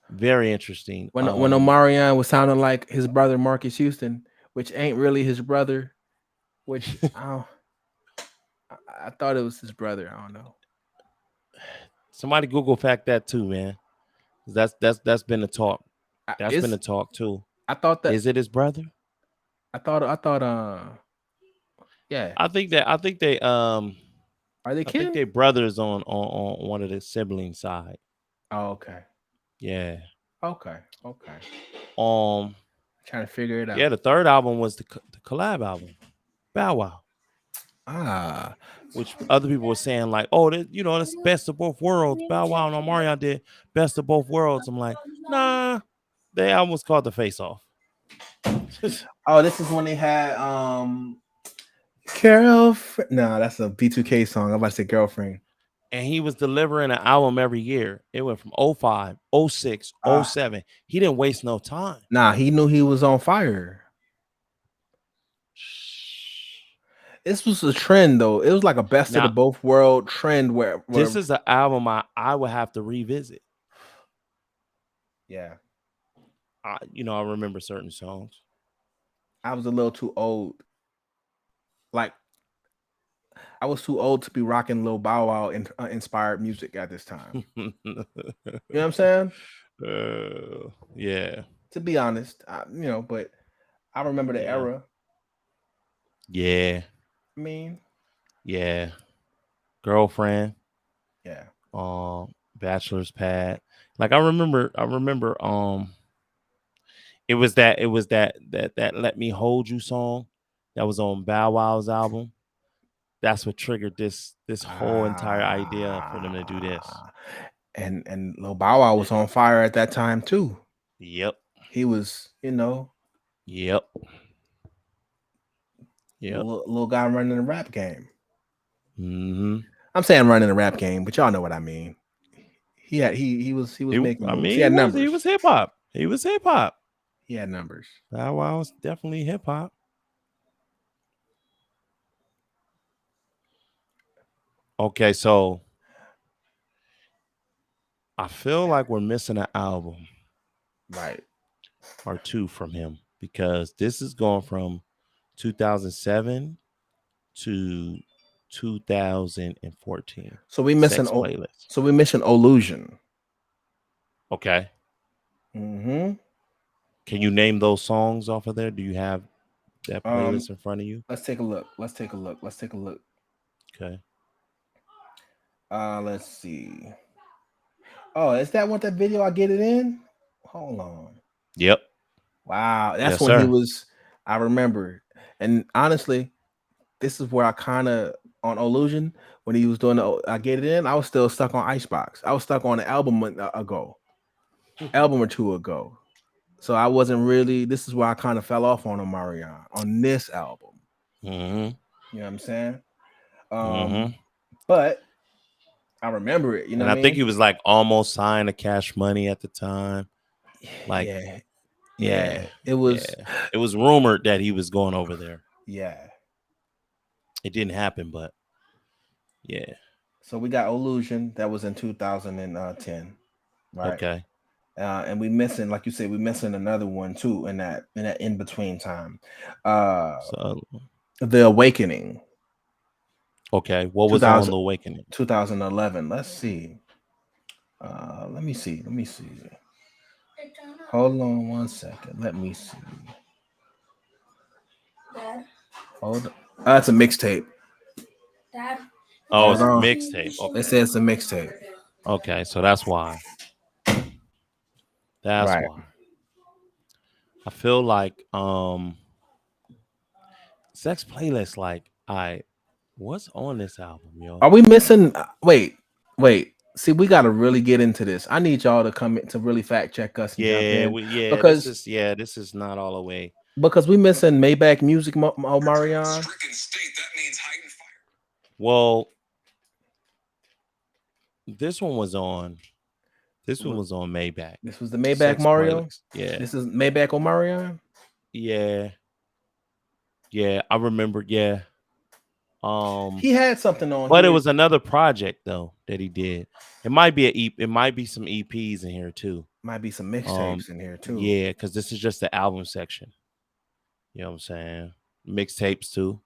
very interesting. When Omarion was sounding like his brother Marcus Houston, which ain't really his brother, which I thought it was his brother. I don't know. Somebody Google fact that too, man. That's been a talk. That's been It's a talk too. I thought that Is it his brother? I thought yeah. Are they I think kin? they brothers on one of the sibling side. Oh, okay. Yeah. Okay. Okay. Um. Trying to figure it Yeah. out. The third album was the collab album, Bow Wow, Ah. which other people were saying like, oh, that's best of both worlds. Bow Wow and Omarion did best of both worlds. I'm like, nah. They album was called The Face Off. Oh, this is when they had girlfriend. No, that's a B2K song. I'm about to say girlfriend. And he was delivering an album every year. It went from 05, 06, Ah. 07. He didn't waste no time. Nah, he knew he was on fire. This was a trend though. It was like a best of the Now, both world trend where this is an album I would have to revisit. yeah. I remember certain songs. I was a little too old. Like I was too old to be rocking Lil Bow Wow inspired music at this time. You know what I'm saying? Yeah. To be honest, but I remember the Yeah. era. Yeah. I mean, Yeah. Girlfriend. yeah. Bachelor's Pad. Like I remember it was that Let Me Hold You song that was on Bow Wow's album. That's what triggered this whole entire idea for them to do this. And Lil Bow Wow was on fire at that time too. Yep. He was, Yep. Yep. little guy running the rap game. Mm-hmm. I'm saying running the rap game, but y'all know what I mean. He was making moves. He had numbers. He was hip hop. He was hip hop. He had numbers. Bow Wow was definitely hip hop. Okay, so I feel like we're missing an album Right. or two from him because this is going from 2007 to 2014. So we missing Sex playlist. So we missing Illusion. Okay. Mm-hmm. Can you name those songs off of there? Do you have that playlist in front of you? Let's take a look. Okay. Let's see. Oh, is that what that video I get it in? Hold on. Yep. Wow, that's Yes, when he sir. was. I remember, and honestly, this is where I kind of on Illusion when he was doing the I get it in. I was still stuck on Icebox. I was stuck on the album album or two ago. So I wasn't really. This is where I kind of fell off on Omarion on this album. Mm-hmm. You know what I'm saying? Mm-hmm. But I remember it. You know And what I I think mean? he was like almost signed to Cash Money at the time. Like, Yeah, yeah, yeah. It yeah. was. It was rumored that he was going over there. Yeah. It didn't happen, but yeah. So we got Illusion that was in 2010, right? Okay. And we missing, like you said, we missing another one too in that in between time. Uh, So The Awakening, okay. What was on 2000, the Awakening? 2011. Let's see. Let me see. Let me see. Hold on one second. Let me see. Hold on. It's a mixtape. Oh, Hold it's a on. mixtape. It Okay. says it's a mixtape. Okay. So that's why. That's Right. why. I feel like Sex Playlist, like what's on this album, yo? Are we missing? Wait. See, we got to really get into this. I need y'all to come in to really fact check us and jump in because This is not all the way. we missing Maybach Music, Omarion. Well, this one was on. This one was on Maybach. This was the Maybach Sex Mario. Playlist. Yeah. This is Maybach Omarion. Yeah. Yeah. I remember. Yeah. He had something on But it here. was another project though that he did. It might be it might be some EPs in here too. Might be some mixtapes in here too. Yeah, because this is just the album section. You know what I'm saying? Mixtapes too.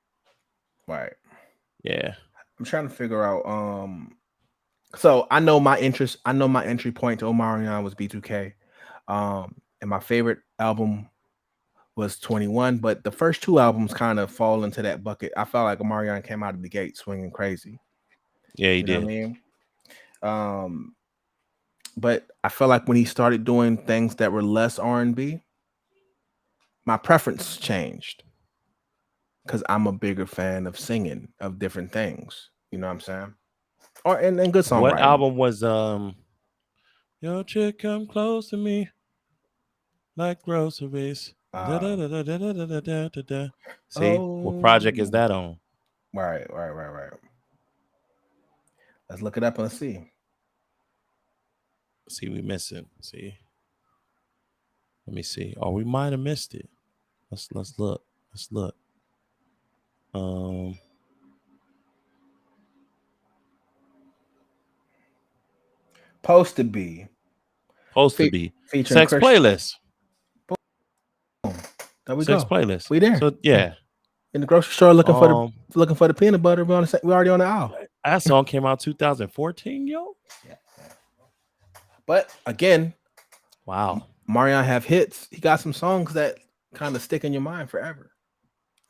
Right. Yeah. I'm trying to figure out. So I know my interest. I know my entry point to Omarion was B2K. And my favorite album was 21, but the first two albums kind of fall into that bucket. I felt like Omarion came out of the gate swinging crazy. Yeah, he You know did. what I mean? But I felt like when he started doing things that were less R&B, my preference changed because I'm a bigger fan of singing of different things. You know what I'm saying? Or and good What songwriting. album was Your chick come close to me like groceries. Da, da, da, da, da, da, da, da, da, da. See, what project is that on? Right. Let's look it up and let's see. See, we missing. See, let me see. Oh, we might have missed it. Let's look. Let's look. Supposed to be featuring Sex Christian. Playlist. There we Sex go. Playlist. We there. So yeah. In the grocery store looking for the peanut butter. We already on the aisle. That song came out 2014, yo. Yeah. But again, wow. Marion have hits. He got some songs that kind of stick in your mind forever.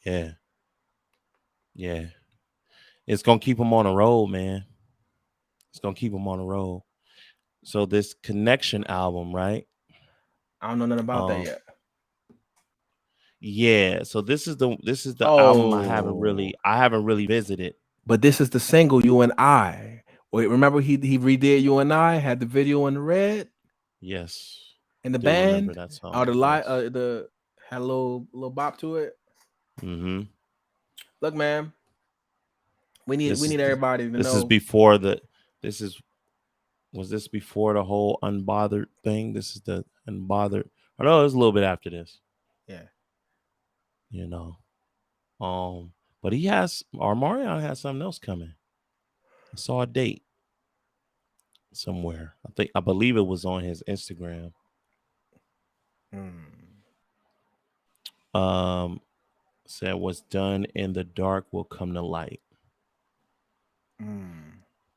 Yeah. Yeah. It's gonna keep him on the road, man. It's gonna keep him on the road. So this Connection album, right? I don't know nothing about that yet. Yeah, so this is the album I haven't really visited. But this is the single "You and I." Wait, remember he redid "You and I," had the video in the red. Yes, In the do remember band, that song. or the had a little bop to it. Mm-hmm. Look, man, we need everybody to know. This is before the. Was this before the whole Unbothered thing? This is the Unbothered. I know it was a little bit after this. Yeah. You know, but Omarion has something else coming. I saw a date somewhere. I believe it was on his Instagram. Said what's done in the dark will come to light.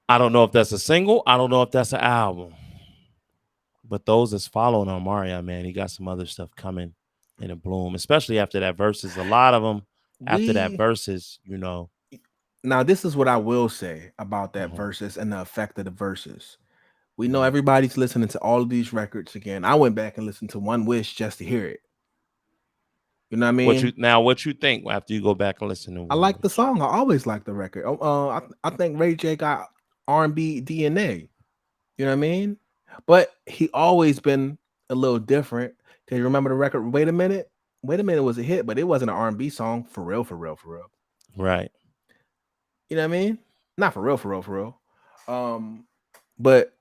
I don't know if that's a single. I don't know if that's an album. But those that's following Omarion, man, he got some other stuff coming in a bloom, especially after that verses. A lot of them after that verses, you know. Now, this is what I will say about that verses and the effect of the verses. We know everybody's listening to all of these records again. I went back and listened to One Wish just to hear it. You know what I mean? What you think after you go back and listen to I One like the Wish? song. I always like the record. I think Ray J got R&B DNA. You know what I mean? But he always been a little different. Cause you remember the record? Wait a minute was a hit, but it wasn't an R&B song for real, for real, for real. Right. You know what I mean? Not for real, for real, for real. But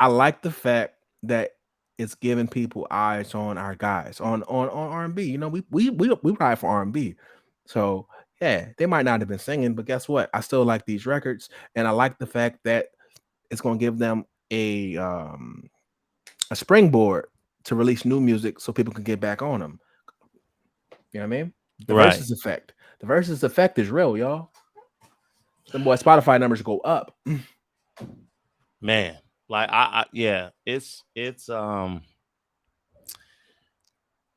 I like the fact that it's giving people eyes on our guys on R&B. You know, we ride for R&B. So yeah, they might not have been singing, but guess what? I still like these records, and I like the fact that it's going to give them a springboard to release new music so people can get back on them. You know what I mean? The Right. versus effect. The versus effect is real, y'all. Them boy Spotify numbers go up. Man. Like yeah, it's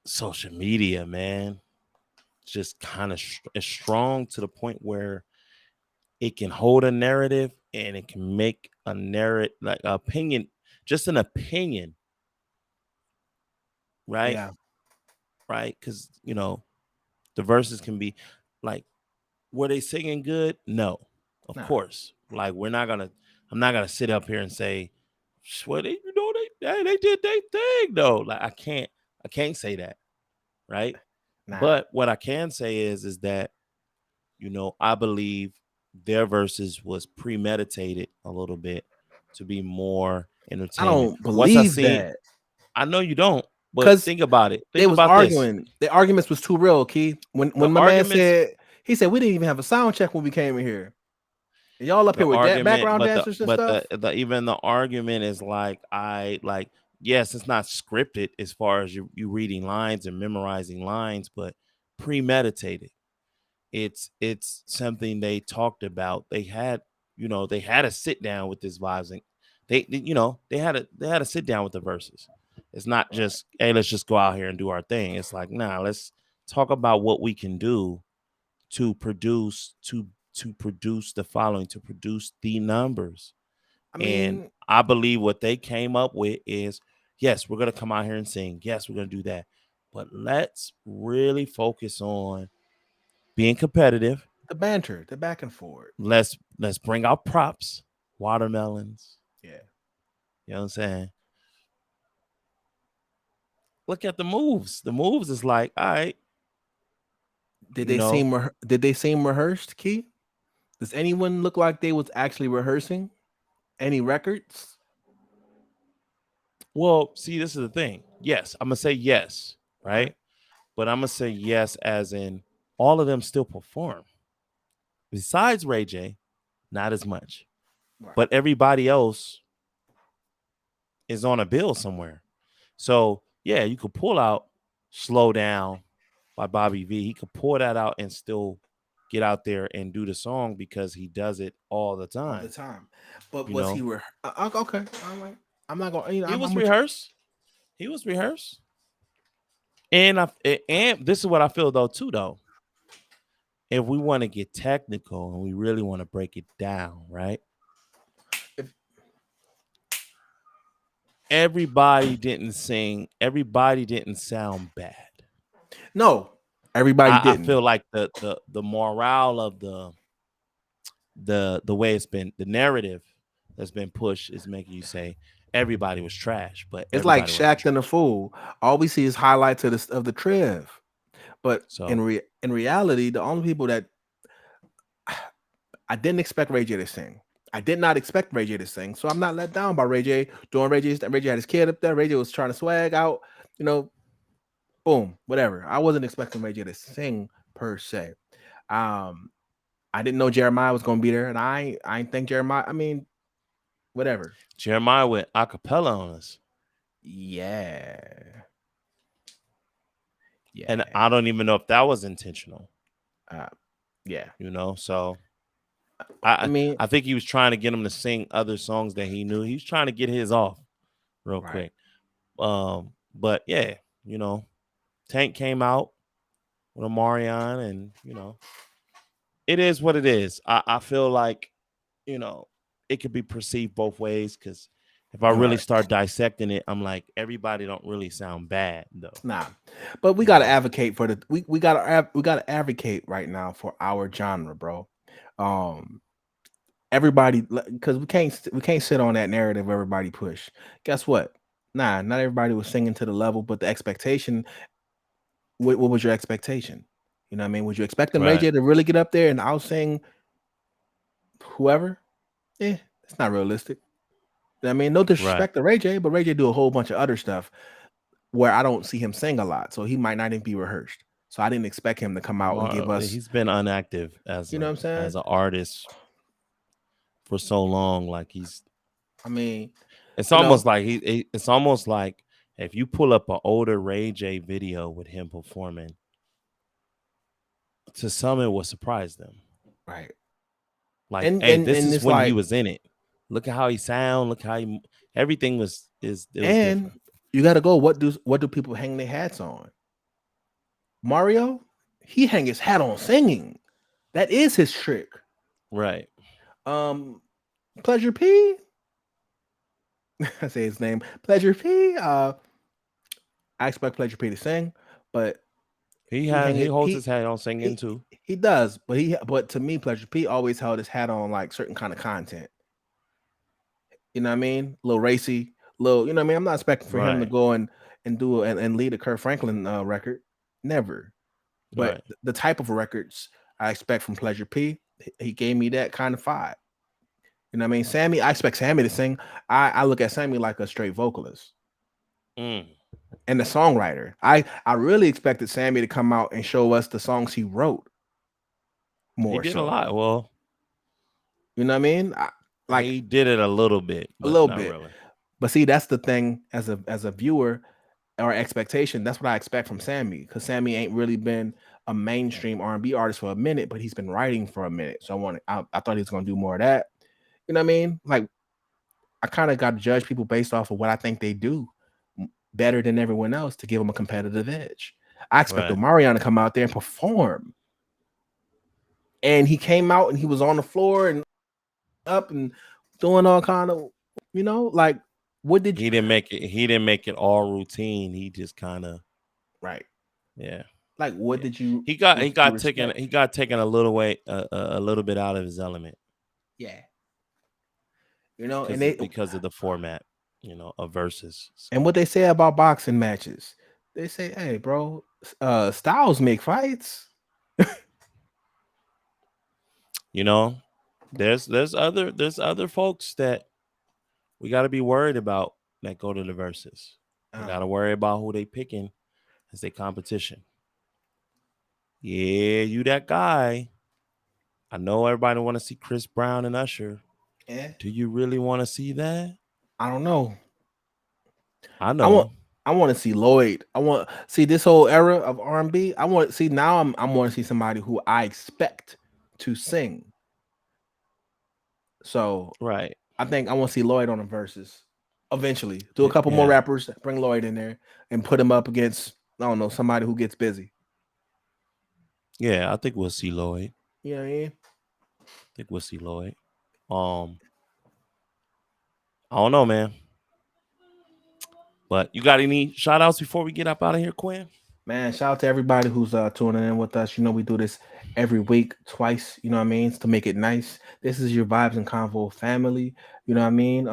social media, man. It's just kind of it's strong to the point where it can hold a narrative and it can make a narrative like opinion, just an opinion, right? Yeah. Right? Because the verses can be like, were they singing good? No, of Nah. course. Like I'm not gonna sit up here and say, well, they did their thing though. Like I can't say that, right? Nah. But what I can say is that I believe their verses was premeditated a little bit to be more I entertainment. don't Once I believe seen, that. I know you don't, but Because think about it. they Think was about this. arguing. The arguments was too real, Key. The When my man arguments, said he said we didn't even have a sound check when we came in here. And y'all up the here with that argument, background but the dancers and but stuff. the even the argument is like yes, it's not scripted as far as you reading lines and memorizing lines, but premeditated. It's something they talked about. They had a sit down with this vibes, and they had a sit down with the verses. It's not Right. just, hey, let's just go out here and do our thing. It's like, nah, let's talk about what we can do to produce the following, to produce the numbers. I And mean, I believe what they came up with is, yes, we're gonna come out here and sing. Yes, we're gonna do that. But let's really focus on being competitive. the banter, the back and forth. Let's bring out props, watermelons. Yeah. You know what I'm saying? Look at the moves. The moves is like, all right, Did you they know. seem did they seem rehearsed, Key? Does anyone look like they was actually rehearsing any records? Well, see, this is the thing. Yes, I'm gonna say yes, Right. right? But I'm gonna say yes as in all of them still perform. Besides Ray J, not as much. Right. But everybody else is on a bill somewhere. So yeah, you could pull out Slow Down by Bobby V. He could pull that out and still get out there and do the song because he does it all the All the time. time. But You was he know, okay? All right. I'm not going. he was I'm with you. rehearsed. He was rehearsed. And this is what I feel though too though. If we want to get technical and we really want to break it down, right? If, Everybody didn't sound bad. no, everybody I didn't. feel like the morale of the way it's been, the narrative that's been pushed is making you say everybody was trash, but It's like everybody wasn't Shaq and the trash. Fool. All we see is highlights of the Trev. But So in reality, the only people that I didn't expect Ray J to sing. I did not expect Ray J to sing, so I'm not let down by Ray J doing Ray J. Ray J had his kid up there. Ray J was trying to swag out, you know, boom, whatever. I wasn't expecting Ray J to sing per se. Um, I didn't know Jeremiah was gonna be there, and I ain't think Jeremiah. I mean, whatever. Jeremiah went a cappella on us. Yeah, And yeah, I don't even know if that was intentional, uh, yeah. So I I mean, I think he was trying to get him to sing other songs that he knew. He was trying to get his off real right. quick. But yeah, Tank came out with Omarion, and it is what it is. I feel like, it could be perceived both ways because If I really Right. start dissecting it, I'm like, everybody don't really sound bad though. Nah, but we You gotta know, advocate for the we gotta advocate right now for our genre, bro. Um, everybody, because we can't sit on that narrative everybody push. Guess what? Nah, not everybody was singing to the level, but the expectation. What was your expectation? You know what I mean? Was you expecting Ray right, J to really get up there and out sing whoever? Eh, it's not realistic. I mean, no right. disrespect to Ray J, but Ray J do a whole bunch of other stuff where I don't see him sing a lot, so he might not even be rehearsed. So I didn't expect him to come out and give us, He's been inactive you know what I'm as saying? an artist for so long. Like I mean, it's you know, almost like it's almost like if you pull up an older Ray J video with him performing, to some it will surprise them. right. Like, And hey, and this and is it's when he like, was in it. Look at how he sound. Look how he everything was it was and different. you got to go. What do people hang their hats on? Mario, he hang his hat on singing. That is his trick. Right. Um, Pleasure P, I say his name, Pleasure P. I expect Pleasure P to sing, but he hang He it. holds his hat on singing He too. he does, but to me, Pleasure P always held his hat on like certain kind of content. You know what I mean? Little racy, little. You know what I mean? I'm not expecting for him to Right. go and do and lead a Kurt Franklin record. Never. But Right. the type of records I expect from Pleasure P, he gave me that kind of vibe. You know what I mean? Sammy, I expect Sammy to sing. I look at Sammy like a straight vocalist Mm. and the songwriter. I really expected Sammy to come out and show us the songs he wrote He more did a so. lot. Well, You know what I mean? Like he did it a little bit, a but little not bit. really. But see, that's the thing as a viewer or expectation. That's what I expect from Sammy because Sammy ain't really been a mainstream R&B artist for a minute, but he's been writing for a minute. So I thought he was gonna do more of that. You know what I mean? Like I kind of got to judge people based off of what I think they do better than everyone else to give them a competitive edge. I expect Right. Omarion to come out there and perform. And he came out and he was on the floor and up and doing all kind of, like what did you He didn't make it all routine. He just kind of right? yeah. Like what Yeah. did you He what did you got taken respect? a little way a little bit out of his element Yeah. And they because of the format, of verses. and So, what they say about boxing matches. They say, "Hey, bro, styles make fights." you know, there's other folks that we got to be worried about that go to the verses. We got Uh, to worry about who they picking as their competition. Yeah, you that guy. I know everybody want to see Chris Brown and Usher. yeah, Do you really want to see that? I don't know. I I want know. I want to see Lloyd. I want see this whole era of R&B. I want to see now. I want to see somebody who I expect to sing. So Right. I think I want to see Lloyd on the verses eventually. Do a couple more Yeah. rappers, bring Lloyd in there, and put him up against I don't know somebody who gets busy. Yeah, I think we'll see Lloyd. You know what I mean? I think we'll see Lloyd. Um, I don't know, man. But you got any shout outs before we get up out of here, Quinn? Man, shout out to everybody who's tuning in with us. We do this every week, twice, you know what I mean, to make it nice. This is your Vibes and Convo family, you know what I mean?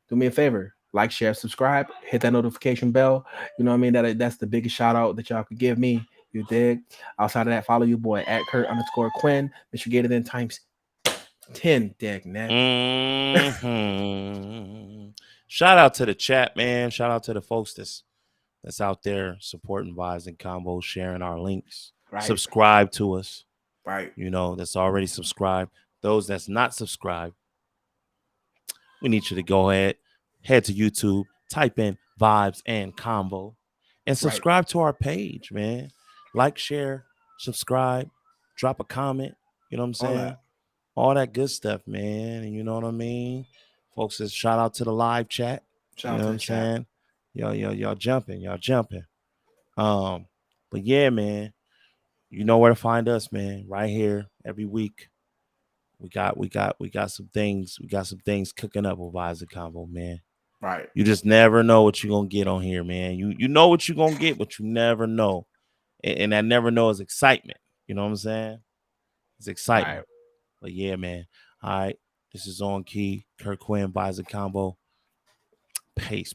Do me a favor, like, share, subscribe, hit that notification bell. You know what I mean? That's the biggest shout out that y'all could give me. You dig? Outside of that, follow your boy at Kurt_Quinn. Mr. Gator then times 10, dig nabbit. Shout out to the chat, man. Shout out to the folks that's out there supporting Vibes and Combos, sharing our links. Right, Subscribe to us. right, That's already subscribed. Those that's not subscribed, we need you to go ahead, head to YouTube, type in Vibes and Combo, and right. subscribe to our page, man. Like, share, subscribe, drop a comment. You know what I'm All saying? that. All that good stuff, man. And you know what I mean? Folks, says shout out to the live chat. Shout You out know to what the I'm chat. saying? Y'all jumping, y'all jumping. Um, but yeah, man, you know where to find us, man. Right here every week. We got some things. We got some things cooking up with Isaac Combo, man. Right. You just never know what you're gonna get on here, man. You know what you're gonna get, but you never know. And that never know is excitement. You know what I'm saying? It's excitement. Right. But yeah, man. All right. This is On Key. Kirk Quinn, Isaac Combo. Pace.